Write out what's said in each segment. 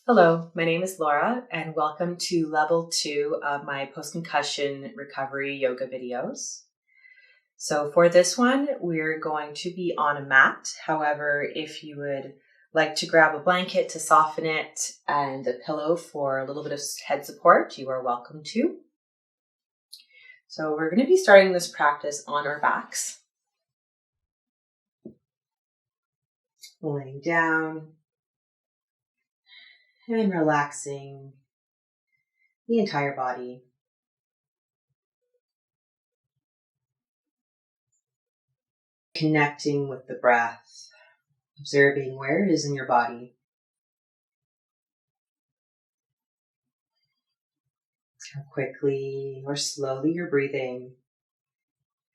Hello, my name is Laura, and welcome to level 2 of my post-concussion recovery yoga videos. So for this one, we're going to be on a mat. However, if you would like to grab a blanket to soften it and a pillow for a little bit of head support, you are welcome to. So we're going to be starting this practice on our backs. Laying down and relaxing the entire body. Connecting with the breath, observing where it is in your body. How quickly or slowly you're breathing.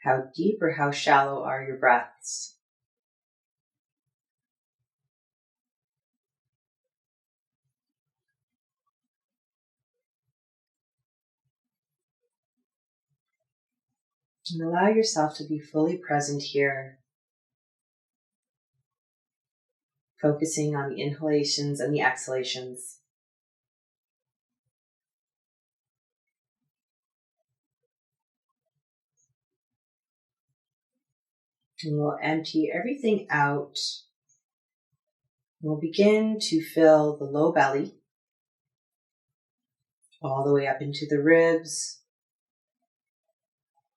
How deep or how shallow are your breaths. And allow yourself to be fully present here, focusing on the inhalations and the exhalations. And we'll empty everything out. We'll begin to fill the low belly, all the way up into the ribs,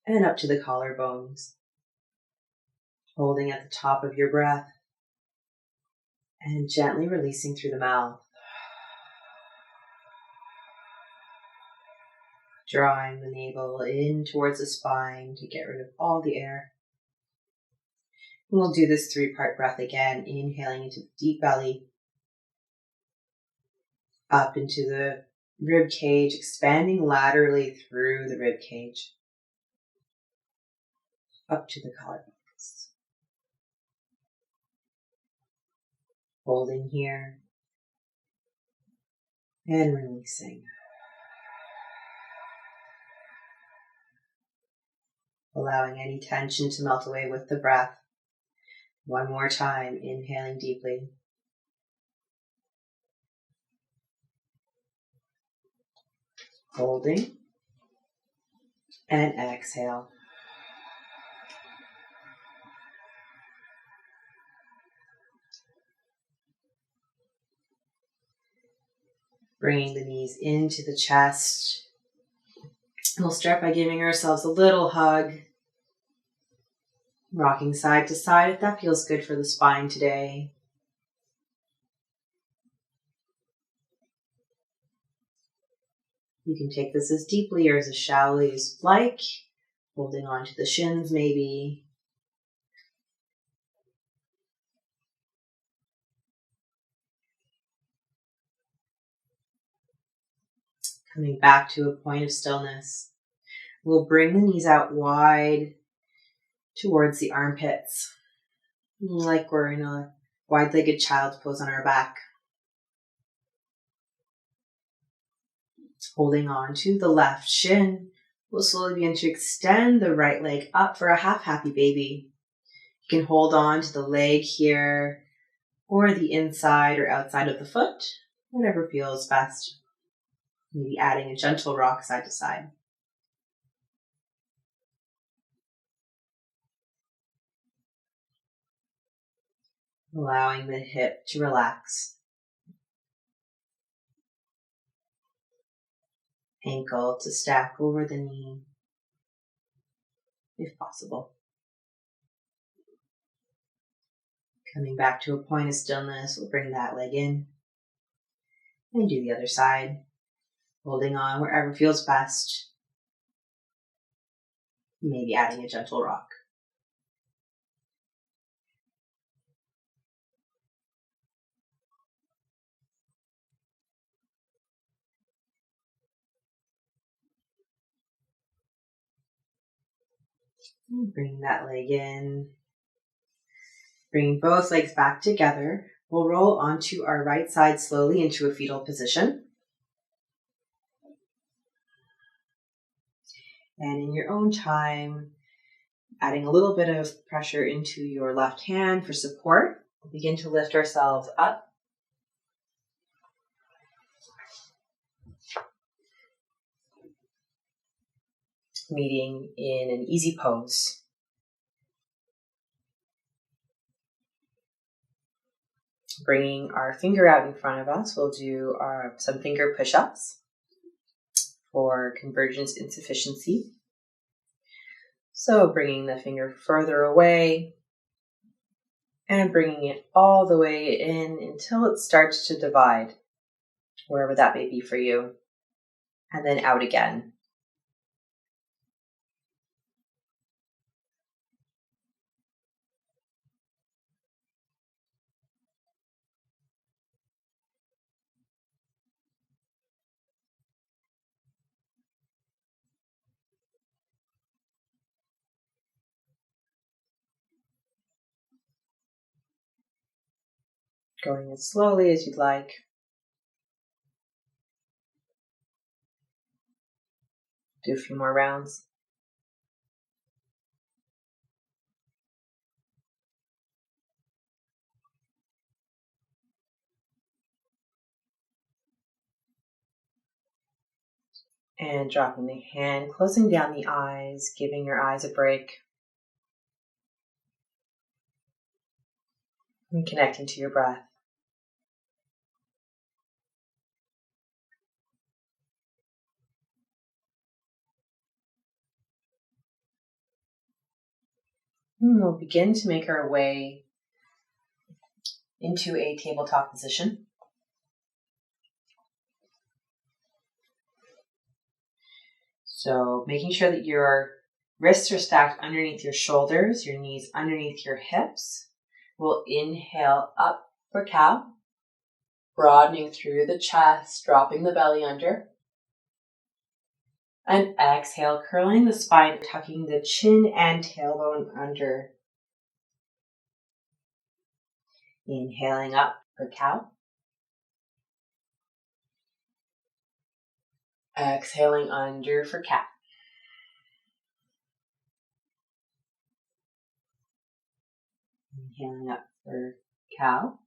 and up to the collarbones. Holding at the top of your breath, and gently releasing through the mouth. Drawing the navel in towards the spine to get rid of all the air. And we'll do this 3-part breath again, inhaling into the deep belly, up into the rib cage, expanding laterally through the rib cage, up to the collarbones. Holding here, and releasing. Allowing any tension to melt away with the breath. One more time, inhaling deeply. Holding. And exhale. Bringing the knees into the chest. We'll start by giving ourselves a little hug. Rocking side to side if that feels good for the spine today. You can take this as deeply or as shallowly as you like. Holding on to the shins maybe. Coming back to a point of stillness. We'll bring the knees out wide towards the armpits, like we're in a wide-legged child's pose on our back. Holding on to the left shin, we'll slowly begin to extend the right leg up for a half happy baby. You can hold on to the leg here, or the inside or outside of the foot, whatever feels best. Maybe adding a gentle rock side to side. Allowing the hip to relax. Ankle to stack over the knee, if possible. Coming back to a point of stillness, we'll bring that leg in. And do the other side. Holding on wherever feels best. Maybe adding a gentle rock. Bring that leg in. Bring both legs back together. We'll roll onto our right side slowly into a fetal position. And in your own time, adding a little bit of pressure into your left hand for support, we'll begin to lift ourselves up. meeting in an easy pose. Bringing our finger out in front of us, we'll do some finger push-ups for convergence insufficiency. So bringing the finger further away and bringing it all the way in until it starts to divide, wherever that may be for you, and then out again. Going as slowly as you'd like. Do a few more rounds. And dropping the hand, closing down the eyes, giving your eyes a break. And connecting to your breath. And we'll begin to make our way into a tabletop position. So making sure that your wrists are stacked underneath your shoulders, your knees underneath your hips. We'll inhale up for cow, broadening through the chest, dropping the belly under. And exhale, curling the spine, tucking the chin and tailbone under. Inhaling up for cow. Exhaling under for cat. Inhaling up for cow.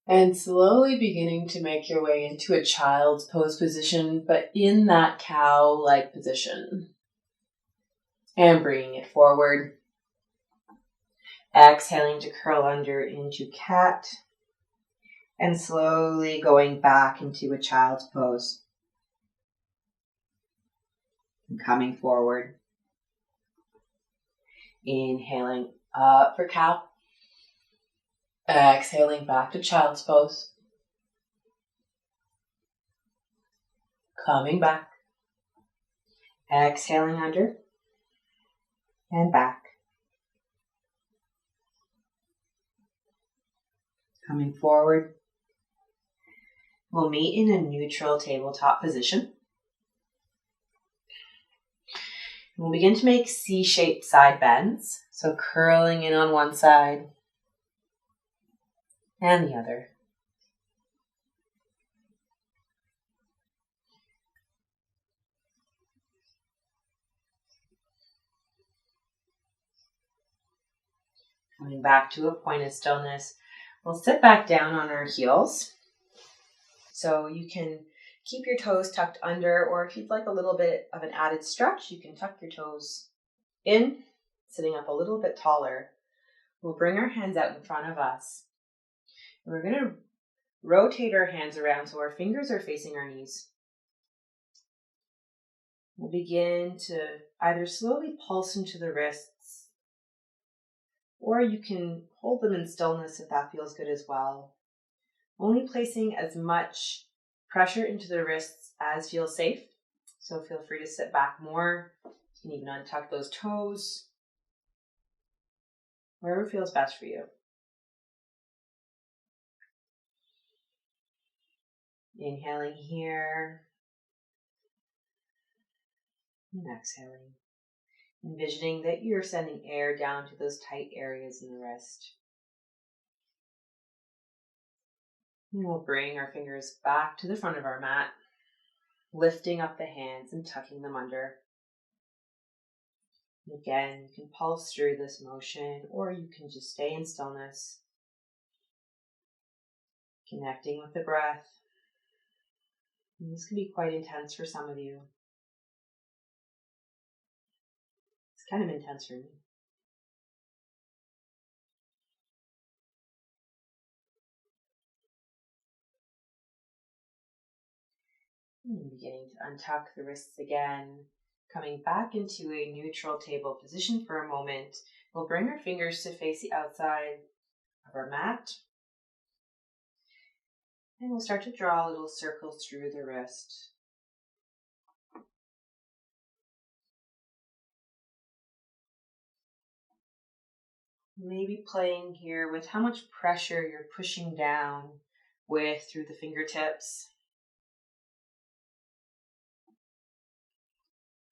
And slowly beginning to make your way into a child's pose position, but in that cow-like position. And bringing it forward. Exhaling to curl under into cat. And slowly going back into a child's pose. And coming forward. Inhaling up for cow. Exhaling back to child's pose. Coming back. Exhaling under. And back. Coming forward. We'll meet in a neutral tabletop position. We'll begin to make C-shaped side bends. So curling in on one side and the other. Coming back to a point of stillness. We'll sit back down on our heels. So you can keep your toes tucked under, or if you'd like a little bit of an added stretch, you can tuck your toes in, sitting up a little bit taller. We'll bring our hands out in front of us. And we're going to rotate our hands around so our fingers are facing our knees. We'll begin to either slowly pulse into the wrists, or you can hold them in stillness if that feels good as well. Only placing as much pressure into the wrists as feels safe. So feel free to sit back more. You can even untuck those toes. Wherever feels best for you. Inhaling here. And exhaling. Envisioning that you're sending air down to those tight areas in the wrist. And we'll bring our fingers back to the front of our mat, lifting up the hands and tucking them under. And again, you can pulse through this motion, or you can just stay in stillness, connecting with the breath, And this can be quite intense for some of you. It's kind of intense for me. And beginning to untuck the wrists again, coming back into a neutral table position for a moment. We'll bring our fingers to face the outside of our mat. And we'll start to draw little circles through the wrist. Maybe playing here with how much pressure you're pushing down with through the fingertips.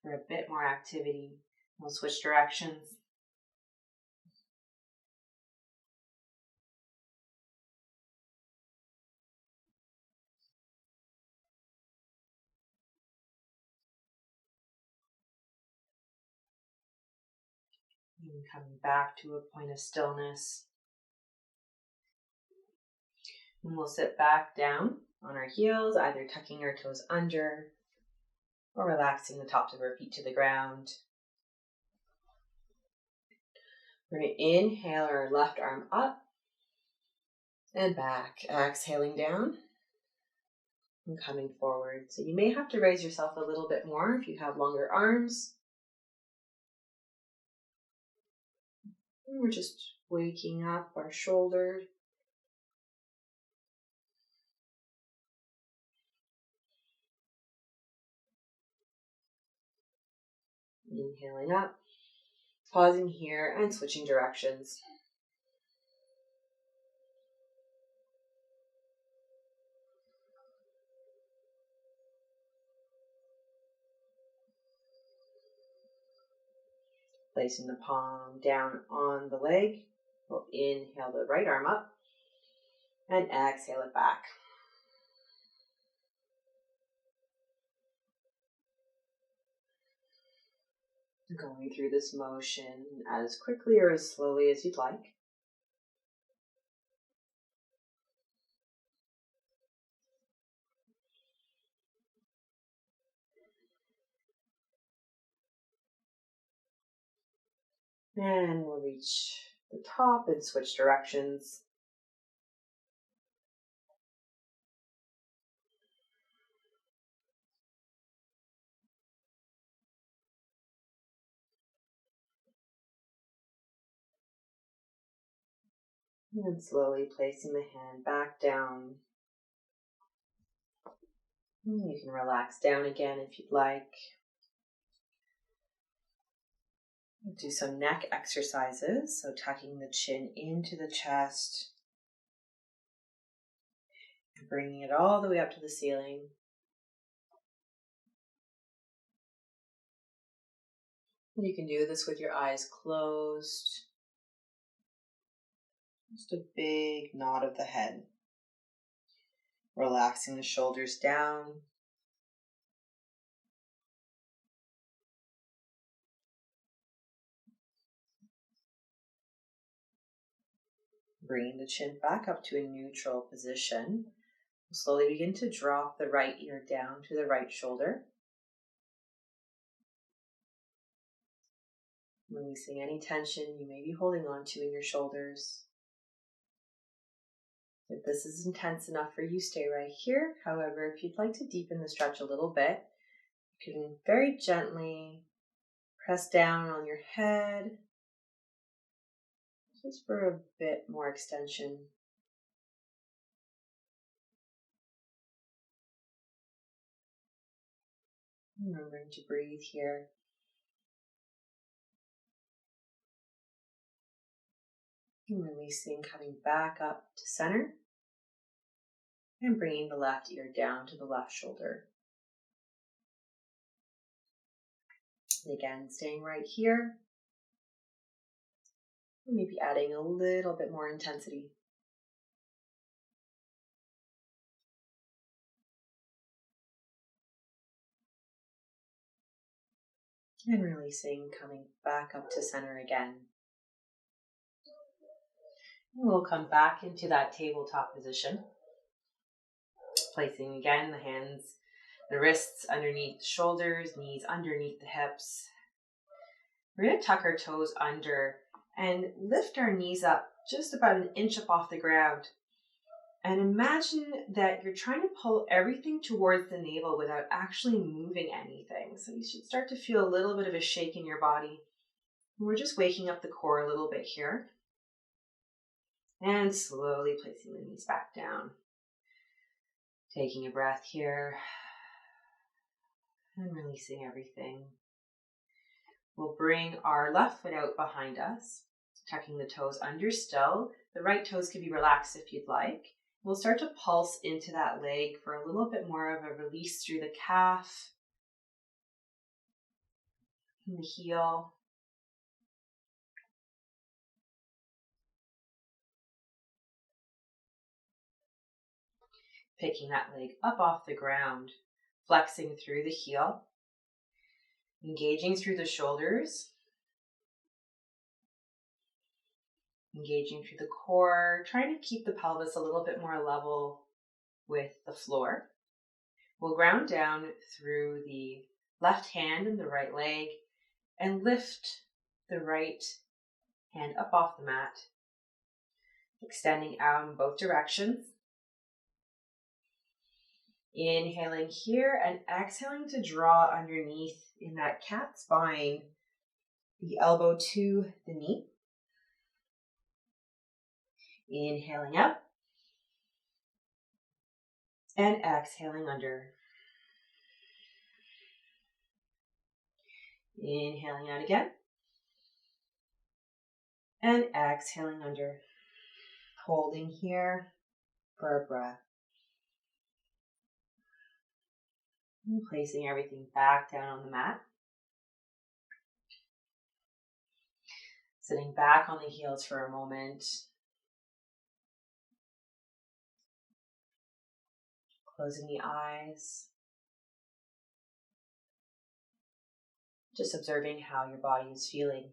For a bit more activity, we'll switch directions. And coming back to a point of stillness. And we'll sit back down on our heels, either tucking our toes under or relaxing the tops of our feet to the ground. We're going to inhale our left arm up and back, exhaling down and coming forward. So you may have to raise yourself a little bit more if you have longer arms. And we're just waking up our shoulders. Inhaling up, pausing here and switching directions. Placing the palm down on the leg. We'll inhale the right arm up and exhale it back. Going through this motion as quickly or as slowly as you'd like. And we'll reach the top and switch directions. And slowly placing the hand back down. And you can relax down again if you'd like. Do some neck exercises, so tucking the chin into the chest, and bringing it all the way up to the ceiling. You can do this with your eyes closed. Just a big nod of the head. Relaxing the shoulders down. Bringing the chin back up to a neutral position. We'll slowly begin to drop the right ear down to the right shoulder. Releasing any tension you may be holding on to in your shoulders. If this is intense enough for you, stay right here. However, if you'd like to deepen the stretch a little bit, you can very gently press down on your head, just for a bit more extension. Remembering to breathe here. And releasing, coming back up to center. And bringing the left ear down to the left shoulder. And again, staying right here. And maybe adding a little bit more intensity. And releasing, coming back up to center again. And we'll come back into that tabletop position. Placing again the hands The wrists underneath the shoulders, knees underneath the hips. We're going to tuck our toes under and lift our knees up just about an inch up off the ground. And imagine that you're trying to pull everything towards the navel without actually moving anything. So you should start to feel a little bit of a shake in your body. We're just waking up the core a little bit here. And slowly placing the knees back down. Taking a breath here. And releasing everything. We'll bring our left foot out behind us, tucking the toes under still. The right toes can be relaxed if you'd like. We'll start to pulse into that leg for a little bit more of a release through the calf and the heel. Picking that leg up off the ground, flexing through the heel, engaging through the shoulders, engaging through the core, trying to keep the pelvis a little bit more level with the floor. We'll ground down through the left hand and the right leg and lift the right hand up off the mat, extending out in both directions. Inhaling here and exhaling to draw underneath in that cat spine, the elbow to the knee. Inhaling up and exhaling under. Inhaling out again and exhaling under. Holding here for a breath. And placing everything back down on the mat. Sitting back on the heels for a moment. Closing the eyes. Just observing how your body is feeling.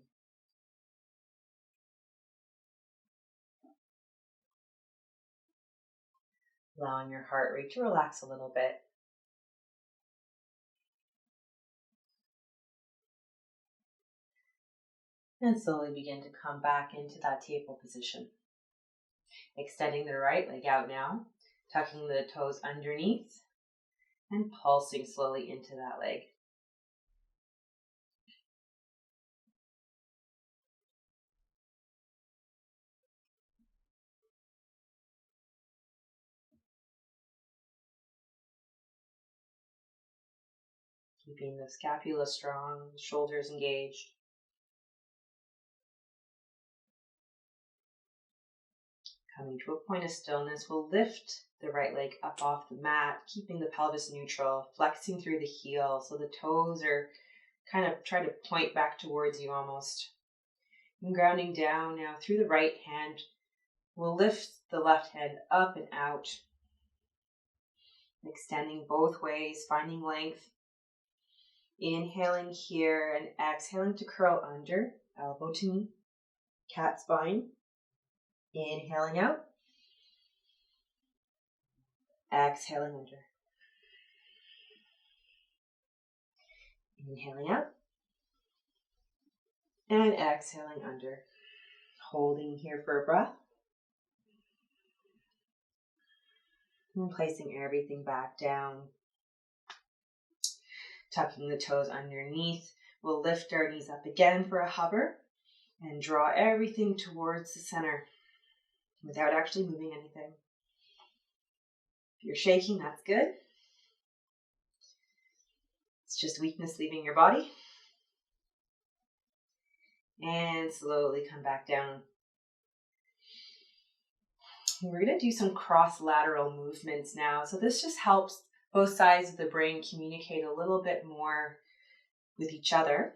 Allowing your heart rate to relax a little bit. And slowly begin to come back into that table position. Extending the right leg out now, tucking the toes underneath and pulsing slowly into that leg. Keeping the scapula strong, the shoulders engaged. Coming to a point of stillness, we'll lift the right leg up off the mat, keeping the pelvis neutral, flexing through the heel so the toes are kind of trying to point back towards you almost. And grounding down now through the right hand, we'll lift the left hand up and out, extending both ways, finding length. Inhaling here and exhaling to curl under, elbow to knee, cat spine. Inhaling out, exhaling under. Inhaling out, and exhaling under. Holding here for a breath. And placing everything back down. Tucking the toes underneath. We'll lift our knees up again for a hover and draw everything towards the center without actually moving anything. If you're shaking, that's good. It's just weakness leaving your body. And slowly come back down. We're going to do some cross-lateral movements now. So this just helps both sides of the brain communicate a little bit more with each other.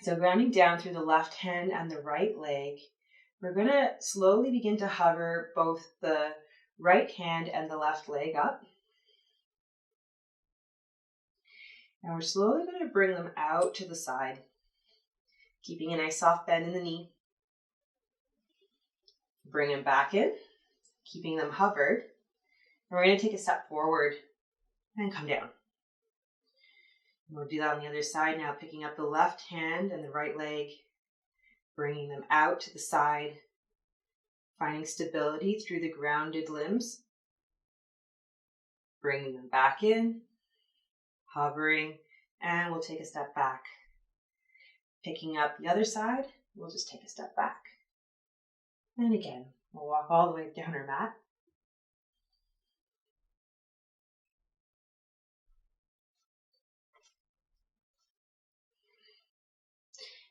So grounding down through the left hand and the right leg, we're going to slowly begin to hover both the right hand and the left leg up. And we're slowly going to bring them out to the side, keeping a nice soft bend in the knee. Bring them back in, keeping them hovered. And we're going to take a step forward and come down. We'll do that on the other side now, picking up the left hand and the right leg, bringing them out to the side, finding stability through the grounded limbs, bringing them back in, hovering, and we'll take a step back. Picking up the other side, we'll just take a step back. And again, we'll walk all the way down our mat.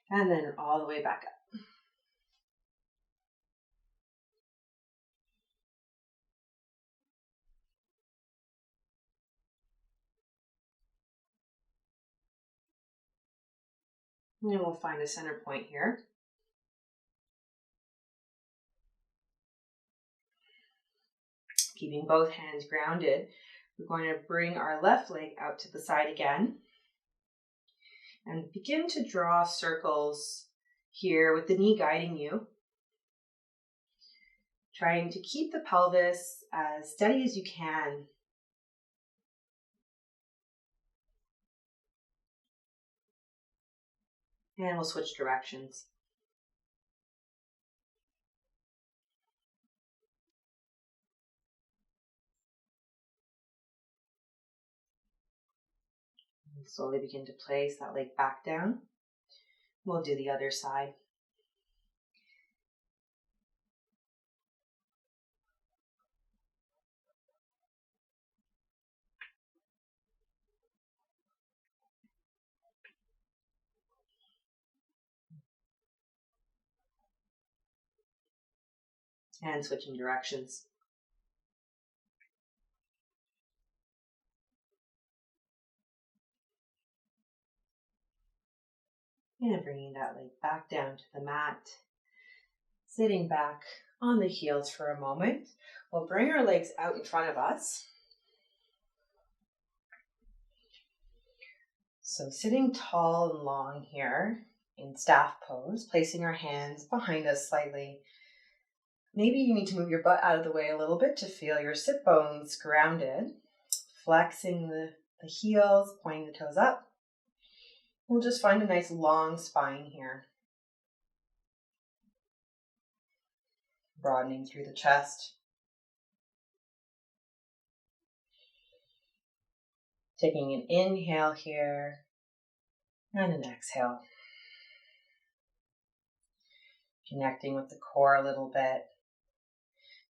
And then all the way back up. And then we'll find a center point here. Keeping both hands grounded, we're going to bring our left leg out to the side again and begin to draw circles here with the knee guiding you. Trying to keep the pelvis as steady as you can. And we'll switch directions. And slowly begin to place that leg back down. We'll do the other side. And switching directions. And bringing that leg back down to the mat. Sitting back on the heels for a moment. We'll bring our legs out in front of us. So sitting tall and long here in staff pose, placing our hands behind us slightly. Maybe you need to move your butt out of the way a little bit to feel your sit bones grounded. Flexing the heels, pointing the toes up. We'll just find a nice long spine here. Broadening through the chest. Taking an inhale here and an exhale. Connecting with the core a little bit.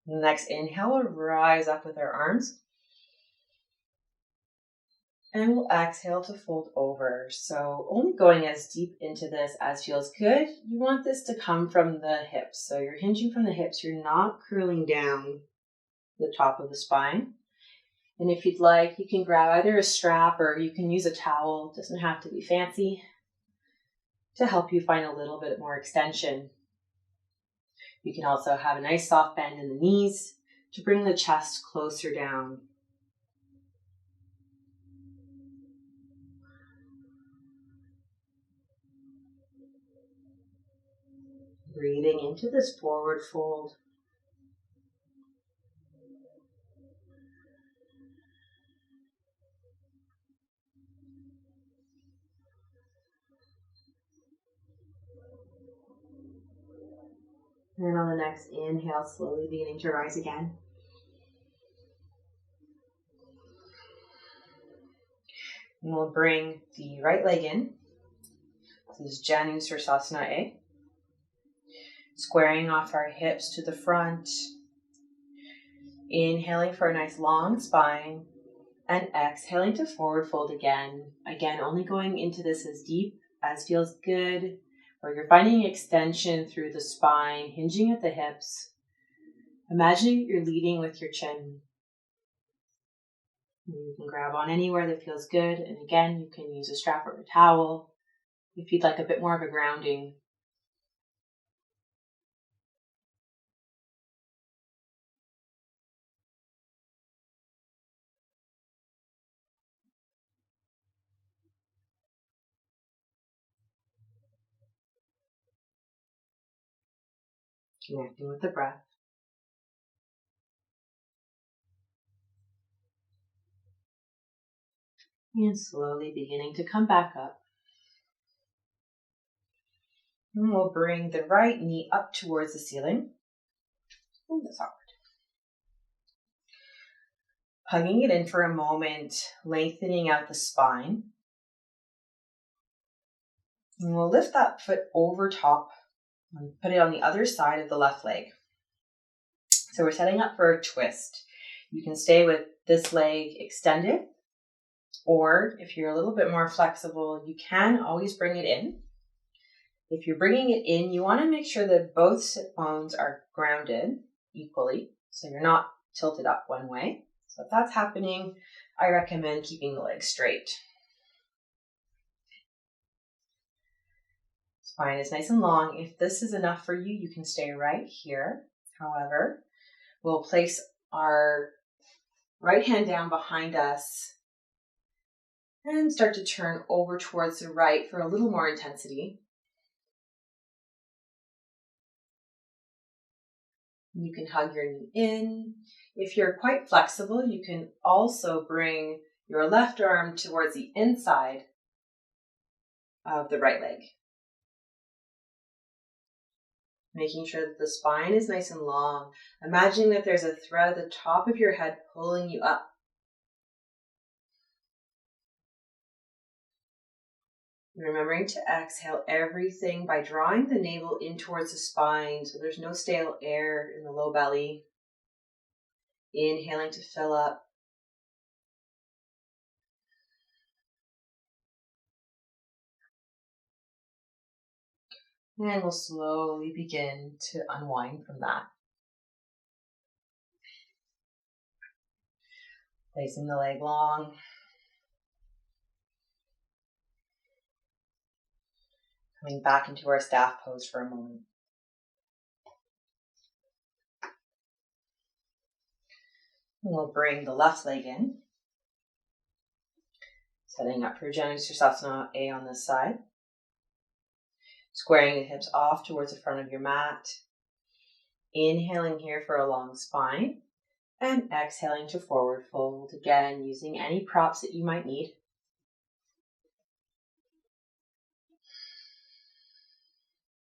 The next inhale, we'll rise up with our arms. And we'll exhale to fold over. So only going as deep into this as feels good. You want this to come from the hips. So you're hinging from the hips. You're not curling down the top of the spine. And if you'd like, you can grab either a strap or you can use a towel. It doesn't have to be fancy to help you find a little bit more extension. You can also have a nice soft bend in the knees to bring the chest closer down. Breathing into this forward fold. And on the next inhale, slowly beginning to rise again. And we'll bring the right leg in. This is Janu Sirsasana A. Squaring off our hips to the front. Inhaling for a nice long spine. And exhaling to forward fold again. Again, only going into this as deep as feels good. Where you're finding extension through the spine, hinging at the hips. Imagining you're leading with your chin. You can grab on anywhere that feels good. And again, you can use a strap or a towel if you'd like a bit more of a grounding. Connecting with the breath. And slowly beginning to come back up. And we'll bring the right knee up towards the ceiling. Ooh, that's awkward. Hugging it in for a moment, lengthening out the spine. And we'll lift that foot over top and put it on the other side of the left leg. So we're setting up for a twist. You can stay with this leg extended, or if you're a little bit more flexible, you can always bring it in. If you're bringing it in, you want to make sure that both sit bones are grounded equally, so you're not tilted up one way. So if that's happening, I recommend keeping the leg straight. Spine is nice and long. If this is enough for you, you can stay right here. However, we'll place our right hand down behind us and start to turn over towards the right for a little more intensity. You can hug your knee in. If you're quite flexible, you can also bring your left arm towards the inside of the right leg. Making sure that the spine is nice and long. Imagining that there's a thread at the top of your head pulling you up. Remembering to exhale everything by drawing the navel in towards the spine so there's no stale air in the low belly. Inhaling to fill up. And we'll slowly begin to unwind from that. Placing the leg long. Coming back into our staff pose for a moment. And we'll bring the left leg in. Setting up for Janushirasana A on this side. Squaring the hips off towards the front of your mat. Inhaling here for a long spine. And exhaling to forward fold. Again, using any props that you might need.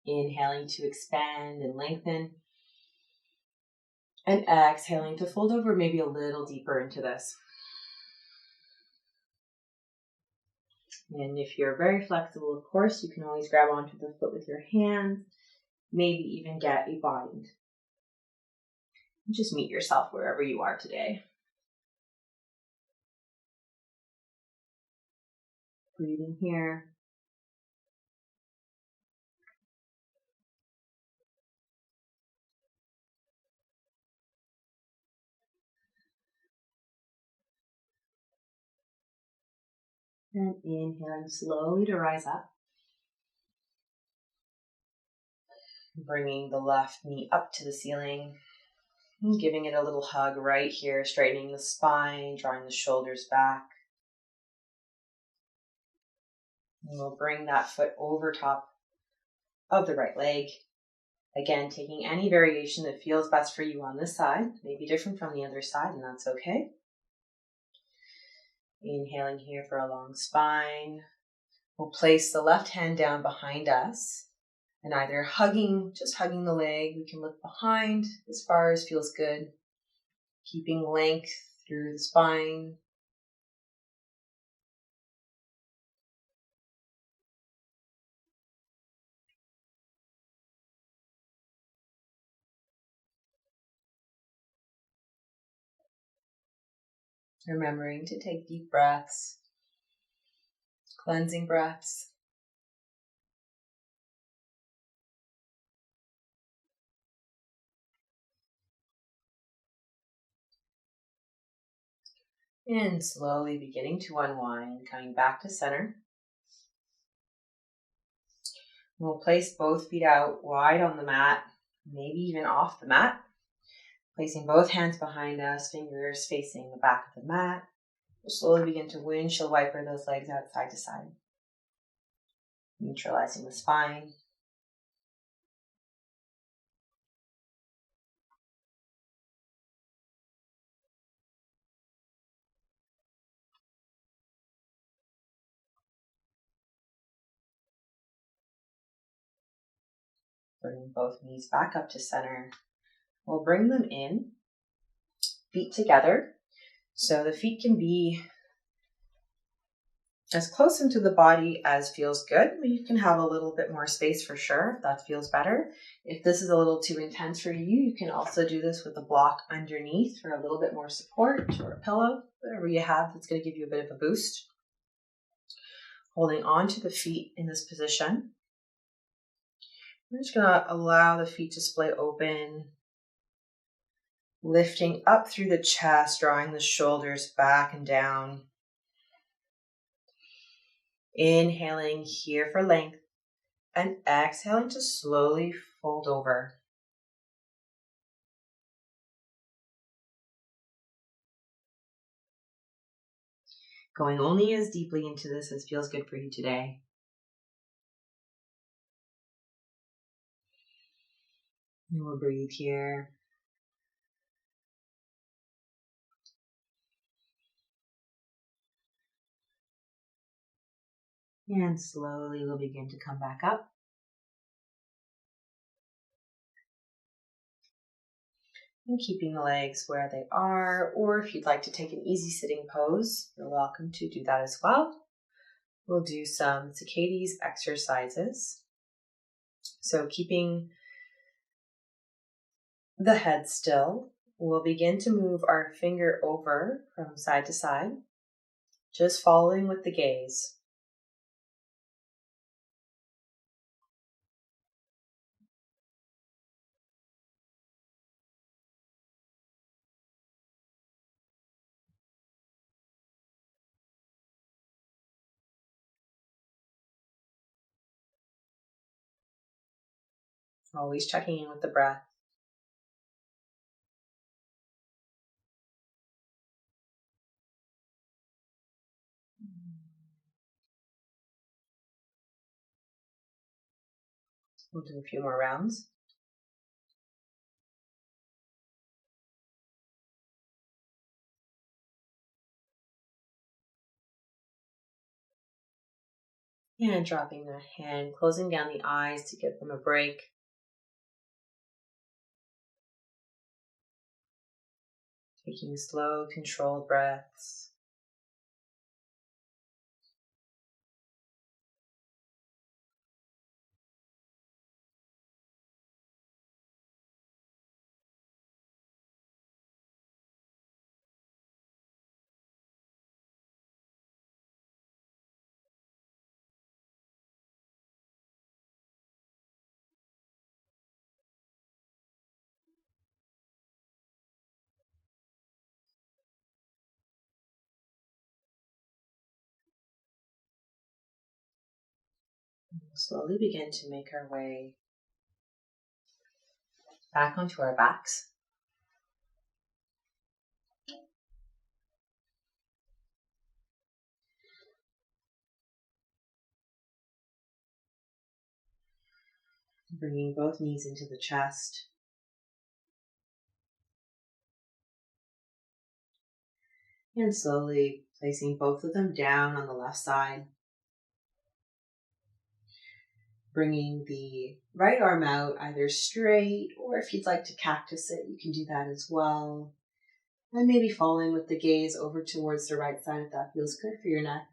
Inhaling to expand and lengthen. And exhaling to fold over maybe a little deeper into this. And if you're very flexible, of course, you can always grab onto the foot with your hands, maybe even get a bind. Just meet yourself wherever you are today. Breathing here. And inhaling slowly to rise up. Bringing the left knee up to the ceiling. And giving it a little hug right here, straightening the spine, drawing the shoulders back. And we'll bring that foot over top of the right leg. Again, taking any variation that feels best for you on this side. May be different from the other side, and that's okay. Inhaling here for a long spine. We'll place the left hand down behind us and either just hugging the leg. We can look behind as far as feels good. Keeping length through the spine. Remembering to take deep breaths, cleansing breaths. And slowly beginning to unwind, coming back to center. We'll place both feet out wide on the mat, maybe even off the mat. Placing both hands behind us, fingers facing the back of the mat. We'll slowly begin to windshield wiper those legs out side to side. Neutralizing the spine. Bring both knees back up to center. We'll bring them in, feet together. So the feet can be as close into the body as feels good. You can have a little bit more space for sure, if that feels better. If this is a little too intense for you, you can also do this with a block underneath for a little bit more support, or a pillow, whatever you have that's going to give you a bit of a boost. Holding on to the feet in this position. I'm just going to allow the feet to splay open, lifting up through the chest, drawing the shoulders back and down. Inhaling here for length and exhaling to slowly fold over. Going only as deeply into this as feels good for you today. And we'll breathe here. And slowly we'll begin to come back up. And keeping the legs where they are, or if you'd like to take an easy sitting pose, you're welcome to do that as well. We'll do some Socrates exercises. So keeping the head still, we'll begin to move our finger over from side to side, just following with the gaze. Always checking in with the breath. We'll do a few more rounds. And dropping the hand, closing down the eyes to give them a break. Taking slow, controlled breaths. Slowly begin to make our way back onto our backs. Bringing both knees into the chest. And slowly placing both of them down on the left side. Bringing the right arm out either straight, or if you'd like to cactus it, you can do that as well. And maybe following with the gaze over towards the right side if that feels good for your neck.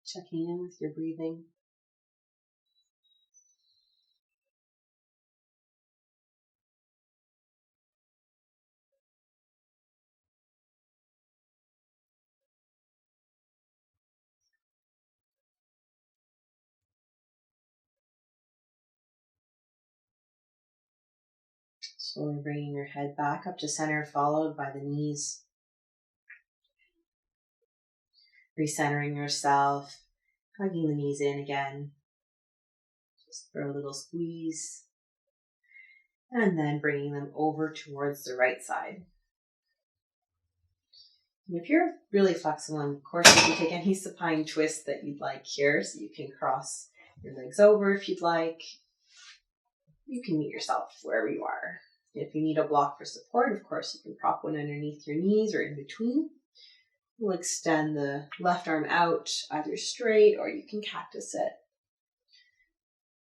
Checking in with your breathing. Slowly bringing your head back up to center, followed by the knees. Recentering yourself, hugging the knees in again. Just for a little squeeze. And then bringing them over towards the right side. And if you're really flexible, and of course you can take any supine twist that you'd like here, so you can cross your legs over if you'd like. You can meet yourself wherever you are. If you need a block for support, of course you can prop one underneath your knees or in between. We'll extend the left arm out, either straight or you can cactus it.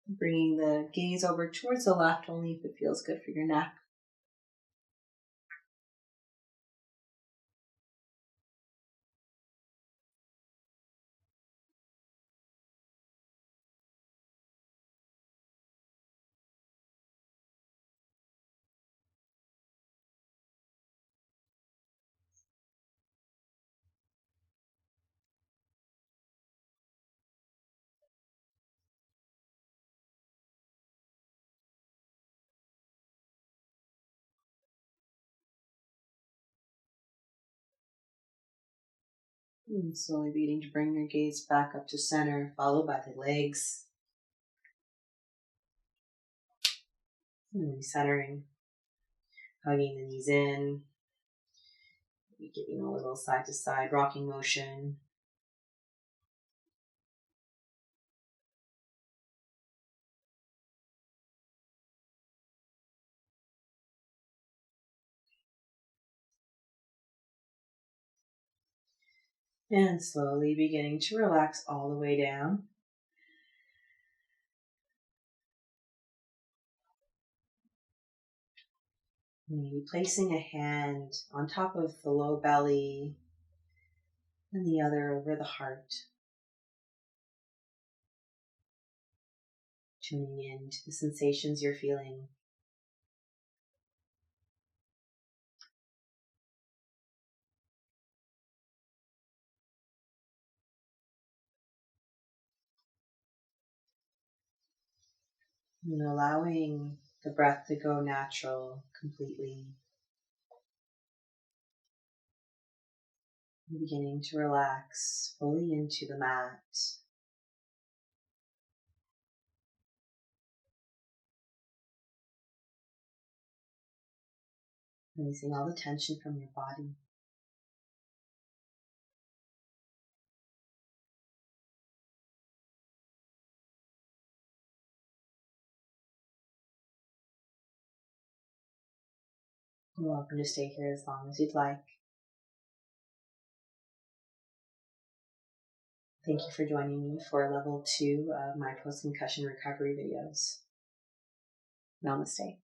Bringing the gaze over towards the left only if it feels good for your neck. And slowly beginning to bring your gaze back up to center, followed by the legs. And recentering, hugging the knees in, giving a little side to side rocking motion. And slowly beginning to relax all the way down. Maybe placing a hand on top of the low belly and the other over the heart. Tuning in to the sensations you're feeling. And allowing the breath to go natural completely. And beginning to relax fully into the mat. Releasing all the tension from your body. You're welcome to stay here as long as you'd like. Thank you for joining me for level 2 of my post-concussion recovery videos. Namaste.